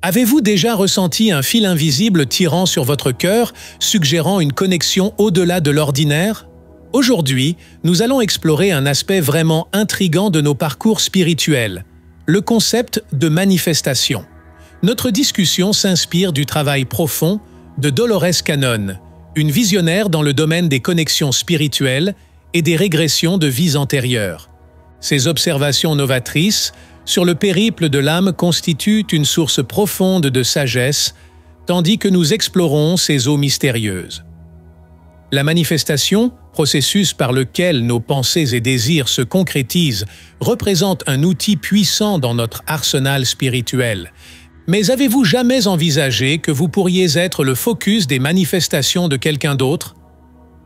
Avez-vous déjà ressenti un fil invisible tirant sur votre cœur, suggérant une connexion au-delà de l'ordinaire? Aujourd'hui, nous allons explorer un aspect vraiment intrigant de nos parcours spirituels, le concept de manifestation. Notre discussion s'inspire du travail profond de Dolores Cannon, une visionnaire dans le domaine des connexions spirituelles et des régressions de vies antérieures. Ses observations novatrices sur le périple de l'âme constituent une source profonde de sagesse, tandis que nous explorons ces eaux mystérieuses. La manifestation, processus par lequel nos pensées et désirs se concrétisent, représente un outil puissant dans notre arsenal spirituel. Mais avez-vous jamais envisagé que vous pourriez être le focus des manifestations de quelqu'un d'autre?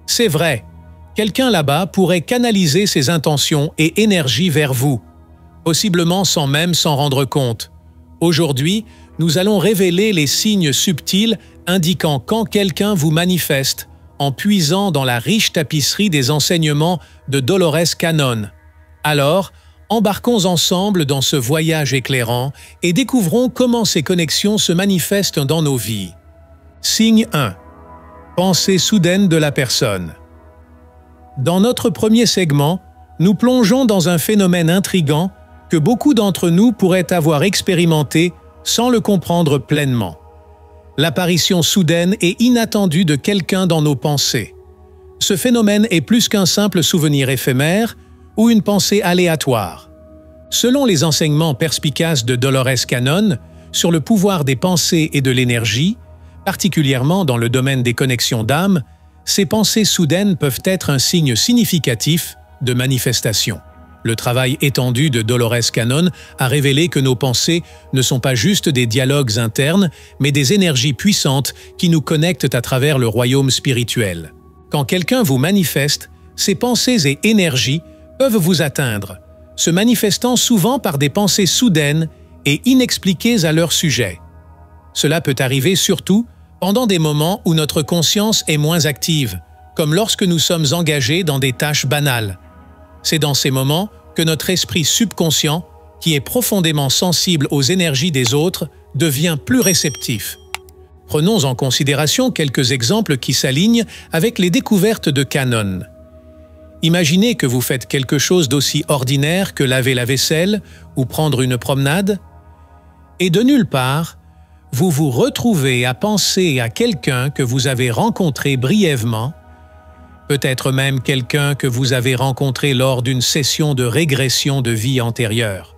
C'est vrai, quelqu'un là-bas pourrait canaliser ses intentions et énergies vers vous, possiblement sans même s'en rendre compte. Aujourd'hui, nous allons révéler les signes subtils indiquant quand quelqu'un vous manifeste, en puisant dans la riche tapisserie des enseignements de Dolores Cannon. Alors, embarquons ensemble dans ce voyage éclairant et découvrons comment ces connexions se manifestent dans nos vies. Signe 1. Pensée soudaine de la personne. Dans notre premier segment, nous plongeons dans un phénomène intrigant que beaucoup d'entre nous pourraient avoir expérimenté sans le comprendre pleinement. L'apparition soudaine et inattendue de quelqu'un dans nos pensées. Ce phénomène est plus qu'un simple souvenir éphémère ou une pensée aléatoire. Selon les enseignements perspicaces de Dolores Cannon sur le pouvoir des pensées et de l'énergie, particulièrement dans le domaine des connexions d'âme, ces pensées soudaines peuvent être un signe significatif de manifestation. Le travail étendu de Dolores Cannon a révélé que nos pensées ne sont pas juste des dialogues internes, mais des énergies puissantes qui nous connectent à travers le royaume spirituel. Quand quelqu'un vous manifeste, ces pensées et énergies peuvent vous atteindre, se manifestant souvent par des pensées soudaines et inexpliquées à leur sujet. Cela peut arriver surtout pendant des moments où notre conscience est moins active, comme lorsque nous sommes engagés dans des tâches banales. C'est dans ces moments que notre esprit subconscient, qui est profondément sensible aux énergies des autres, devient plus réceptif. Prenons en considération quelques exemples qui s'alignent avec les découvertes de Cannon. Imaginez que vous faites quelque chose d'aussi ordinaire que laver la vaisselle ou prendre une promenade, et de nulle part, vous vous retrouvez à penser à quelqu'un que vous avez rencontré brièvement, peut-être même quelqu'un que vous avez rencontré lors d'une session de régression de vie antérieure.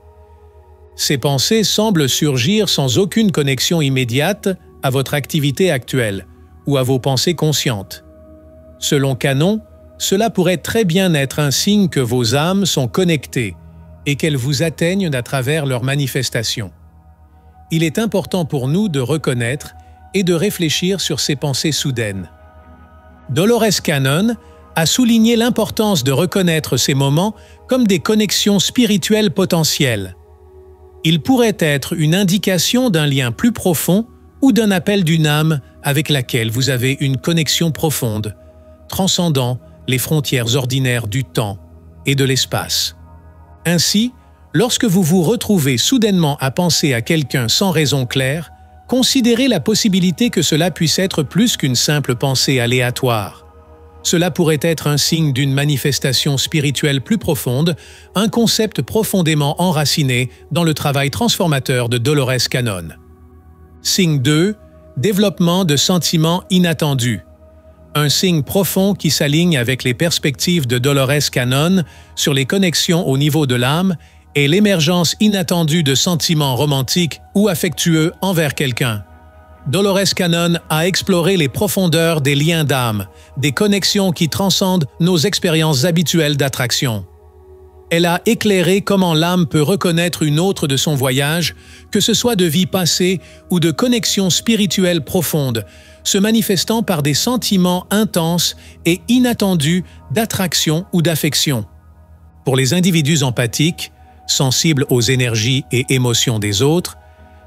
Ces pensées semblent surgir sans aucune connexion immédiate à votre activité actuelle ou à vos pensées conscientes. Selon Cannon, cela pourrait très bien être un signe que vos âmes sont connectées et qu'elles vous atteignent à travers leurs manifestations. Il est important pour nous de reconnaître et de réfléchir sur ces pensées soudaines. Dolores Cannon a souligné l'importance de reconnaître ces moments comme des connexions spirituelles potentielles. Ils pourraient être une indication d'un lien plus profond ou d'un appel d'une âme avec laquelle vous avez une connexion profonde, transcendant les frontières ordinaires du temps et de l'espace. Ainsi, lorsque vous vous retrouvez soudainement à penser à quelqu'un sans raison claire, considérez la possibilité que cela puisse être plus qu'une simple pensée aléatoire. Cela pourrait être un signe d'une manifestation spirituelle plus profonde, un concept profondément enraciné dans le travail transformateur de Dolores Cannon. Signe 2. Développement de sentiments inattendus. Un signe profond qui s'aligne avec les perspectives de Dolores Cannon sur les connexions au niveau de l'âme et l'émergence inattendue de sentiments romantiques ou affectueux envers quelqu'un. Dolores Cannon a exploré les profondeurs des liens d'âme, des connexions qui transcendent nos expériences habituelles d'attraction. Elle a éclairé comment l'âme peut reconnaître une autre de son voyage, que ce soit de vie passée ou de connexions spirituelles profondes, se manifestant par des sentiments intenses et inattendus d'attraction ou d'affection. Pour les individus empathiques, sensibles aux énergies et émotions des autres,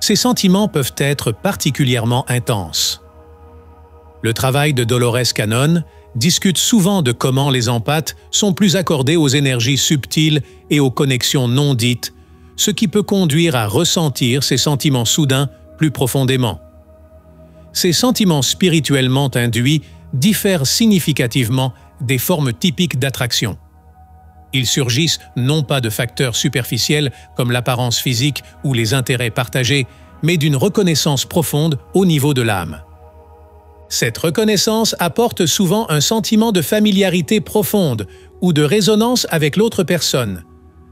ces sentiments peuvent être particulièrement intenses. Le travail de Dolores Cannon discute souvent de comment les empathes sont plus accordés aux énergies subtiles et aux connexions non dites, ce qui peut conduire à ressentir ces sentiments soudains plus profondément. Ces sentiments spirituellement induits diffèrent significativement des formes typiques d'attraction. Ils surgissent non pas de facteurs superficiels comme l'apparence physique ou les intérêts partagés, mais d'une reconnaissance profonde au niveau de l'âme. Cette reconnaissance apporte souvent un sentiment de familiarité profonde ou de résonance avec l'autre personne,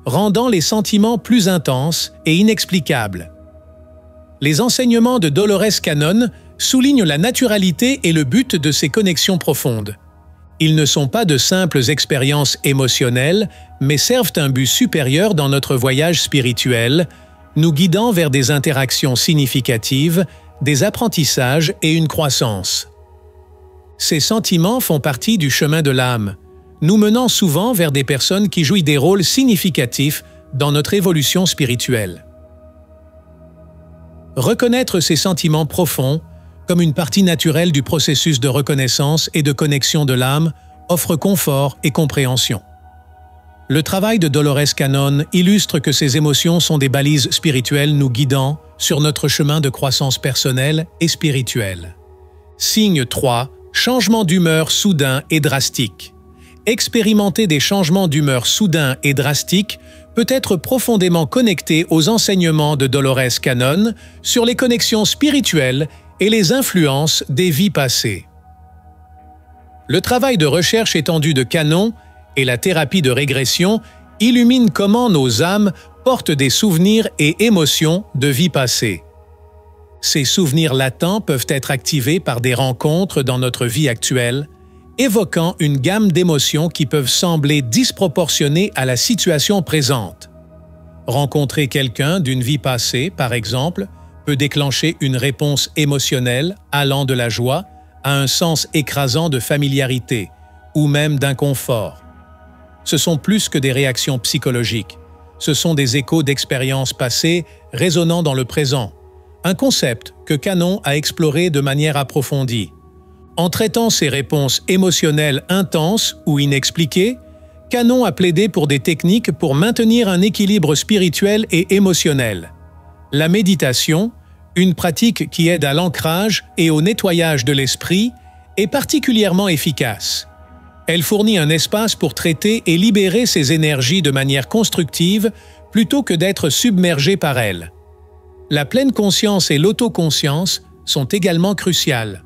rendant les sentiments plus intenses et inexplicables. Les enseignements de Dolores Cannon soulignent la naturalité et le but de ces connexions profondes. Ils ne sont pas de simples expériences émotionnelles, mais servent un but supérieur dans notre voyage spirituel, nous guidant vers des interactions significatives, des apprentissages et une croissance. Ces sentiments font partie du chemin de l'âme, nous menant souvent vers des personnes qui jouent des rôles significatifs dans notre évolution spirituelle. Reconnaître ces sentiments profonds, comme une partie naturelle du processus de reconnaissance et de connexion de l'âme, offre confort et compréhension. Le travail de Dolores Cannon illustre que ces émotions sont des balises spirituelles nous guidant sur notre chemin de croissance personnelle et spirituelle. Signe 3. Changement d'humeur soudain et drastique. Expérimenter des changements d'humeur soudains et drastiques peut être profondément connecté aux enseignements de Dolores Cannon sur les connexions spirituelles et les influences des vies passées. Le travail de recherche étendue de Cannon et la thérapie de régression illuminent comment nos âmes portent des souvenirs et émotions de vies passées. Ces souvenirs latents peuvent être activés par des rencontres dans notre vie actuelle, évoquant une gamme d'émotions qui peuvent sembler disproportionnées à la situation présente. Rencontrer quelqu'un d'une vie passée, par exemple, peut déclencher une réponse émotionnelle allant de la joie à un sens écrasant de familiarité ou même d'inconfort. Ce sont plus que des réactions psychologiques. Ce sont des échos d'expériences passées résonnant dans le présent, un concept que Cannon a exploré de manière approfondie. En traitant ces réponses émotionnelles intenses ou inexpliquées, Cannon a plaidé pour des techniques pour maintenir un équilibre spirituel et émotionnel. La méditation, une pratique qui aide à l'ancrage et au nettoyage de l'esprit, est particulièrement efficace. Elle fournit un espace pour traiter et libérer ces énergies de manière constructive plutôt que d'être submergé par elles. La pleine conscience et l'autoconscience sont également cruciales.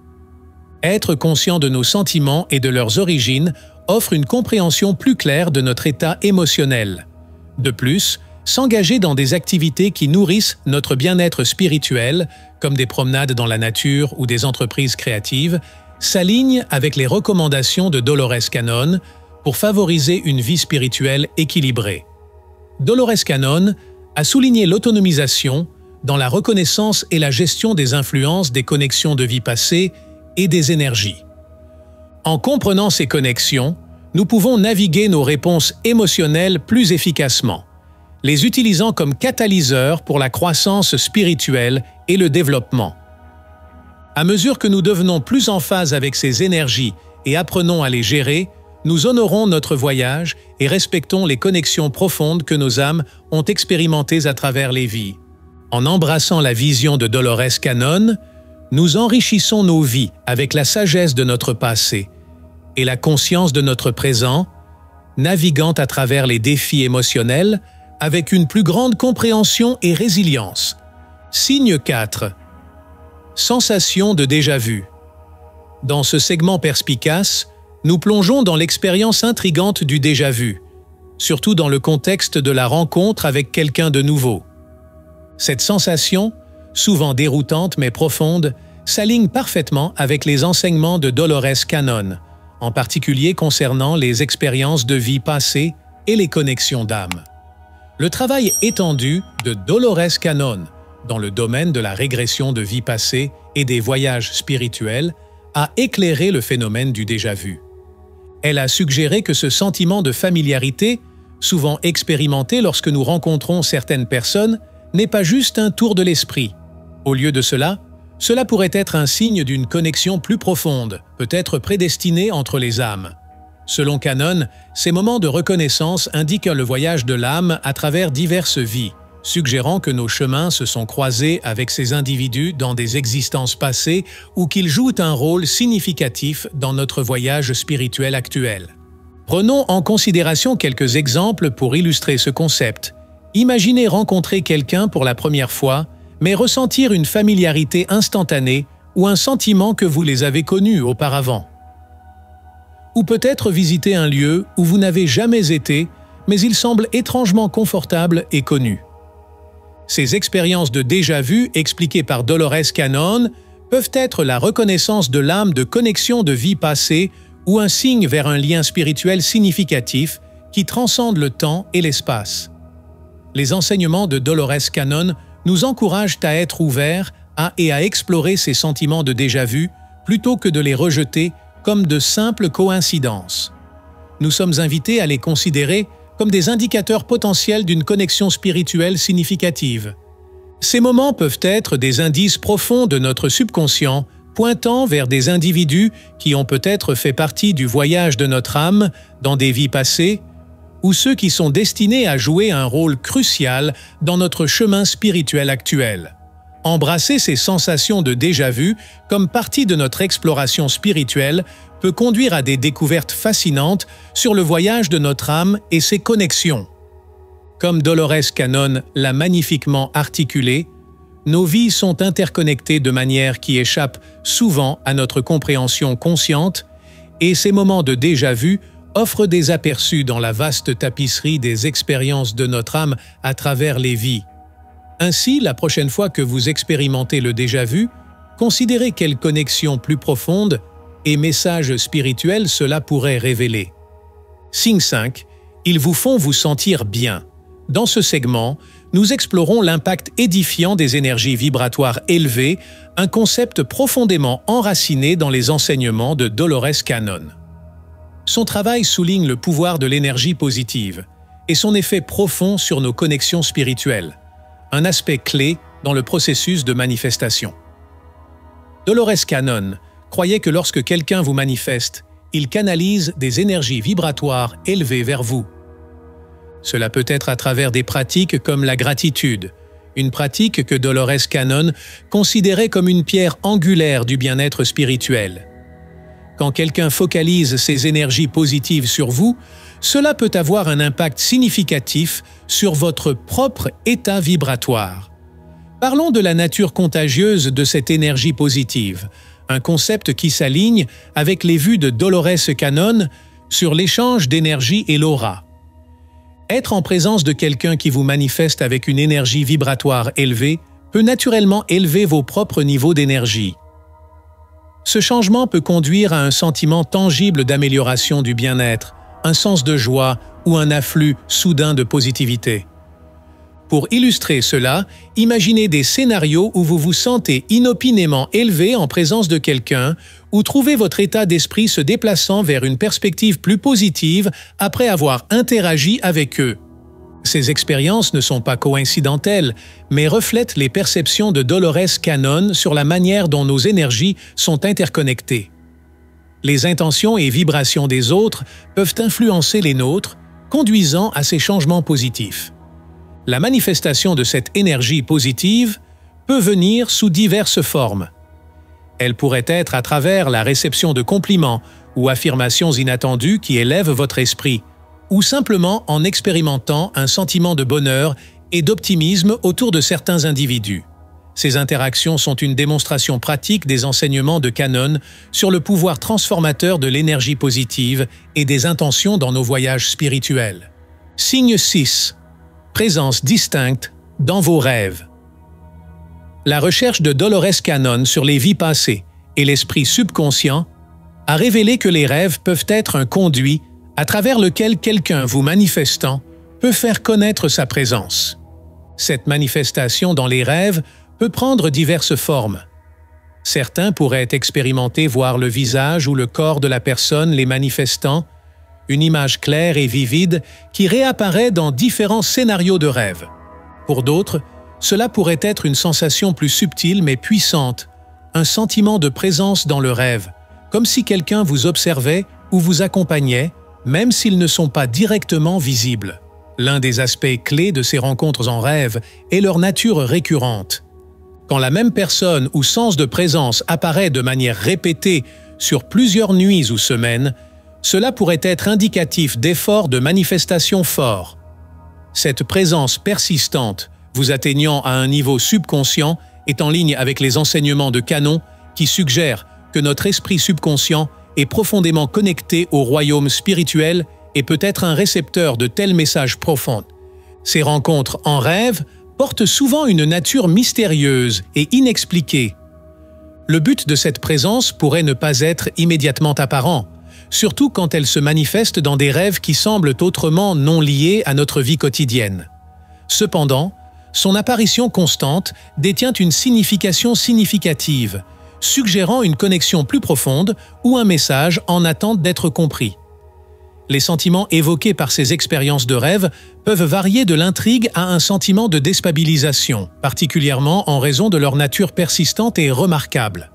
Être conscient de nos sentiments et de leurs origines offre une compréhension plus claire de notre état émotionnel. De plus, s'engager dans des activités qui nourrissent notre bien-être spirituel, comme des promenades dans la nature ou des entreprises créatives, s'aligne avec les recommandations de Dolores Cannon pour favoriser une vie spirituelle équilibrée. Dolores Cannon a souligné l'autonomisation dans la reconnaissance et la gestion des influences des connexions de vie passées et des énergies. En comprenant ces connexions, nous pouvons naviguer nos réponses émotionnelles plus efficacement, les utilisant comme catalyseurs pour la croissance spirituelle et le développement. À mesure que nous devenons plus en phase avec ces énergies et apprenons à les gérer, nous honorons notre voyage et respectons les connexions profondes que nos âmes ont expérimentées à travers les vies. En embrassant la vision de Dolores Cannon, nous enrichissons nos vies avec la sagesse de notre passé et la conscience de notre présent, naviguant à travers les défis émotionnels avec une plus grande compréhension et résilience. Signe 4. Sensation de déjà-vu. Dans ce segment perspicace, nous plongeons dans l'expérience intrigante du déjà-vu, surtout dans le contexte de la rencontre avec quelqu'un de nouveau. Cette sensation, souvent déroutante mais profonde, s'aligne parfaitement avec les enseignements de Dolores Cannon, en particulier concernant les expériences de vie passées et les connexions d'âme. Le travail étendu de Dolores Cannon dans le domaine de la régression de vie passée et des voyages spirituels a éclairé le phénomène du déjà-vu. Elle a suggéré que ce sentiment de familiarité, souvent expérimenté lorsque nous rencontrons certaines personnes, n'est pas juste un tour de l'esprit. Au lieu de cela pourrait être un signe d'une connexion plus profonde, peut-être prédestinée entre les âmes. Selon Cannon, ces moments de reconnaissance indiquent le voyage de l'âme à travers diverses vies, suggérant que nos chemins se sont croisés avec ces individus dans des existences passées ou qu'ils jouent un rôle significatif dans notre voyage spirituel actuel. Prenons en considération quelques exemples pour illustrer ce concept. Imaginez rencontrer quelqu'un pour la première fois, mais ressentir une familiarité instantanée ou un sentiment que vous les avez connus auparavant. Ou peut-être visiter un lieu où vous n'avez jamais été, mais il semble étrangement confortable et connu. Ces expériences de déjà-vu expliquées par Dolores Cannon peuvent être la reconnaissance de l'âme de connexion de vie passée ou un signe vers un lien spirituel significatif qui transcende le temps et l'espace. Les enseignements de Dolores Cannon nous encouragent à être ouverts à explorer ces sentiments de déjà-vu plutôt que de les rejeter comme de simples coïncidences. Nous sommes invités à les considérer comme des indicateurs potentiels d'une connexion spirituelle significative. Ces moments peuvent être des indices profonds de notre subconscient, pointant vers des individus qui ont peut-être fait partie du voyage de notre âme dans des vies passées, ou ceux qui sont destinés à jouer un rôle crucial dans notre chemin spirituel actuel. Embrasser ces sensations de déjà-vu comme partie de notre exploration spirituelle peut conduire à des découvertes fascinantes sur le voyage de notre âme et ses connexions. Comme Dolores Cannon l'a magnifiquement articulé, nos vies sont interconnectées de manière qui échappe souvent à notre compréhension consciente, et ces moments de déjà-vu offrent des aperçus dans la vaste tapisserie des expériences de notre âme à travers les vies. Ainsi, la prochaine fois que vous expérimentez le déjà-vu, considérez quelle connexion plus profonde et message spirituel cela pourrait révéler. Signe 5. Ils vous font vous sentir bien. Dans ce segment, nous explorons l'impact édifiant des énergies vibratoires élevées, un concept profondément enraciné dans les enseignements de Dolores Cannon. Son travail souligne le pouvoir de l'énergie positive et son effet profond sur nos connexions spirituelles, un aspect clé dans le processus de manifestation. Dolores Cannon croyait que lorsque quelqu'un vous manifeste, il canalise des énergies vibratoires élevées vers vous. Cela peut être à travers des pratiques comme la gratitude, une pratique que Dolores Cannon considérait comme une pierre angulaire du bien-être spirituel. Quand quelqu'un focalise ses énergies positives sur vous, cela peut avoir un impact significatif sur votre propre état vibratoire. Parlons de la nature contagieuse de cette énergie positive, un concept qui s'aligne avec les vues de Dolores Cannon sur l'échange d'énergie et l'aura. Être en présence de quelqu'un qui vous manifeste avec une énergie vibratoire élevée peut naturellement élever vos propres niveaux d'énergie. Ce changement peut conduire à un sentiment tangible d'amélioration du bien-être, un sens de joie ou un afflux soudain de positivité. Pour illustrer cela, imaginez des scénarios où vous vous sentez inopinément élevé en présence de quelqu'un ou trouvez votre état d'esprit se déplaçant vers une perspective plus positive après avoir interagi avec eux. Ces expériences ne sont pas coïncidentelles, mais reflètent les perceptions de Dolores Cannon sur la manière dont nos énergies sont interconnectées. Les intentions et vibrations des autres peuvent influencer les nôtres, conduisant à ces changements positifs. La manifestation de cette énergie positive peut venir sous diverses formes. Elle pourrait être à travers la réception de compliments ou affirmations inattendues qui élèvent votre esprit, ou simplement en expérimentant un sentiment de bonheur et d'optimisme autour de certains individus. Ces interactions sont une démonstration pratique des enseignements de Cannon sur le pouvoir transformateur de l'énergie positive et des intentions dans nos voyages spirituels. Signe 6. Présence distincte dans vos rêves. La recherche de Dolores Cannon sur les vies passées et l'esprit subconscient a révélé que les rêves peuvent être un conduit à travers lequel quelqu'un vous manifestant peut faire connaître sa présence. Cette manifestation dans les rêves peut prendre diverses formes. Certains pourraient expérimenter voir le visage ou le corps de la personne les manifestant, une image claire et vivide qui réapparaît dans différents scénarios de rêve. Pour d'autres, cela pourrait être une sensation plus subtile mais puissante, un sentiment de présence dans le rêve, comme si quelqu'un vous observait ou vous accompagnait, même s'ils ne sont pas directement visibles. L'un des aspects clés de ces rencontres en rêve est leur nature récurrente. Quand la même personne ou sens de présence apparaît de manière répétée sur plusieurs nuits ou semaines, cela pourrait être indicatif d'efforts de manifestation forts. Cette présence persistante, vous atteignant à un niveau subconscient, est en ligne avec les enseignements de Canon qui suggèrent que notre esprit subconscient est profondément connecté au royaume spirituel et peut être un récepteur de tels messages profonds. Ces rencontres en rêve portent souvent une nature mystérieuse et inexpliquée. Le but de cette présence pourrait ne pas être immédiatement apparent, surtout quand elle se manifeste dans des rêves qui semblent autrement non liés à notre vie quotidienne. Cependant, son apparition constante détient une signification significative, suggérant une connexion plus profonde ou un message en attente d'être compris. Les sentiments évoqués par ces expériences de rêve peuvent varier de l'intrigue à un sentiment de déstabilisation, particulièrement en raison de leur nature persistante et remarquable.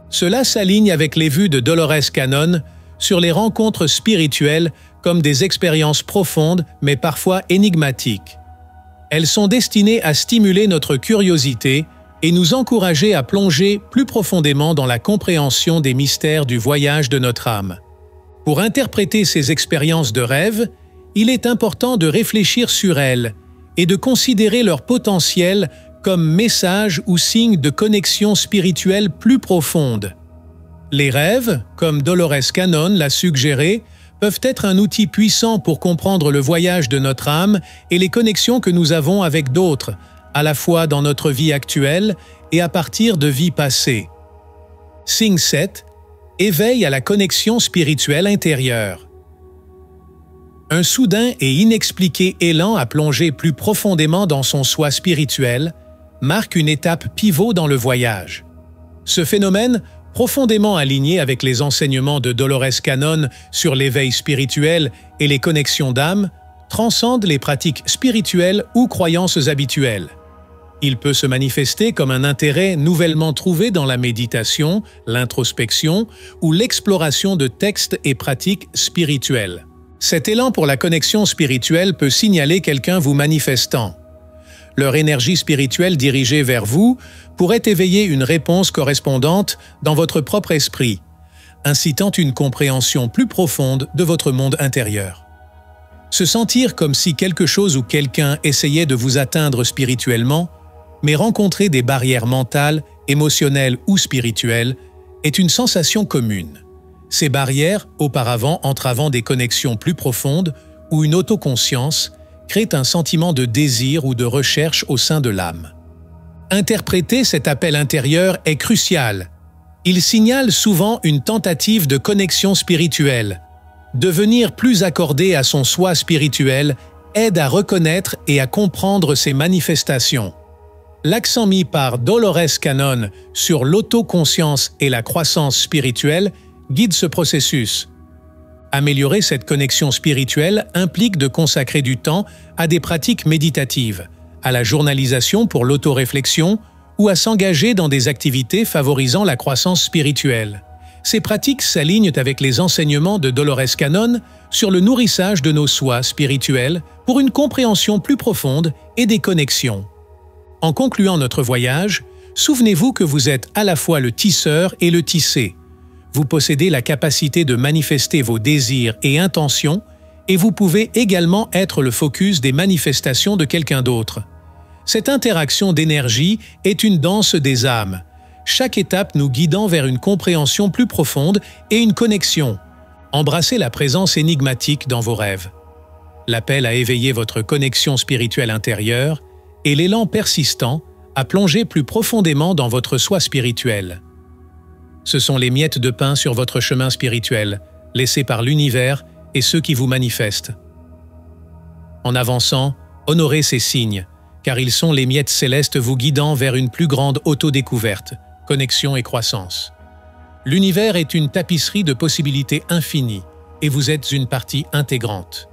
Cela s'aligne avec les vues de Dolores Cannon sur les rencontres spirituelles comme des expériences profondes mais parfois énigmatiques. Elles sont destinées à stimuler notre curiosité et nous encourager à plonger plus profondément dans la compréhension des mystères du voyage de notre âme. Pour interpréter ces expériences de rêve, il est important de réfléchir sur elles et de considérer leur potentiel comme message ou signe de connexion spirituelle plus profonde. Les rêves, comme Dolores Cannon l'a suggéré, peuvent être un outil puissant pour comprendre le voyage de notre âme et les connexions que nous avons avec d'autres, à la fois dans notre vie actuelle et à partir de vies passées. Signe 7. Éveil à la connexion spirituelle intérieure. Un soudain et inexpliqué élan à plonger plus profondément dans son soi spirituel marque une étape pivot dans le voyage. Ce phénomène, profondément aligné avec les enseignements de Dolores Cannon sur l'éveil spirituel et les connexions d'âme, transcende les pratiques spirituelles ou croyances habituelles. Il peut se manifester comme un intérêt nouvellement trouvé dans la méditation, l'introspection ou l'exploration de textes et pratiques spirituelles. Cet élan pour la connexion spirituelle peut signaler quelqu'un vous manifestant. Leur énergie spirituelle dirigée vers vous pourrait éveiller une réponse correspondante dans votre propre esprit, incitant une compréhension plus profonde de votre monde intérieur. Se sentir comme si quelque chose ou quelqu'un essayait de vous atteindre spirituellement, mais rencontrer des barrières mentales, émotionnelles ou spirituelles, est une sensation commune. Ces barrières, auparavant entravant des connexions plus profondes ou une autoconscience, créent un sentiment de désir ou de recherche au sein de l'âme. Interpréter cet appel intérieur est crucial. Il signale souvent une tentative de connexion spirituelle. Devenir plus accordé à son soi spirituel aide à reconnaître et à comprendre ses manifestations. L'accent mis par Dolores Cannon sur l'autoconscience et la croissance spirituelle guide ce processus. Améliorer cette connexion spirituelle implique de consacrer du temps à des pratiques méditatives, à la journalisation pour l'autoréflexion ou à s'engager dans des activités favorisant la croissance spirituelle. Ces pratiques s'alignent avec les enseignements de Dolores Cannon sur le nourrissage de nos soi spirituels pour une compréhension plus profonde et des connexions. En concluant notre voyage, souvenez-vous que vous êtes à la fois le tisseur et le tissé. Vous possédez la capacité de manifester vos désirs et intentions et vous pouvez également être le focus des manifestations de quelqu'un d'autre. Cette interaction d'énergie est une danse des âmes, chaque étape nous guidant vers une compréhension plus profonde et une connexion. Embrassez la présence énigmatique dans vos rêves. L'appel à éveiller votre connexion spirituelle intérieure et l'élan persistant à plonger plus profondément dans votre soi spirituel. Ce sont les miettes de pain sur votre chemin spirituel, laissées par l'univers et ceux qui vous manifestent. En avançant, honorez ces signes, car ils sont les miettes célestes vous guidant vers une plus grande autodécouverte, connexion et croissance. L'univers est une tapisserie de possibilités infinies, et vous êtes une partie intégrante.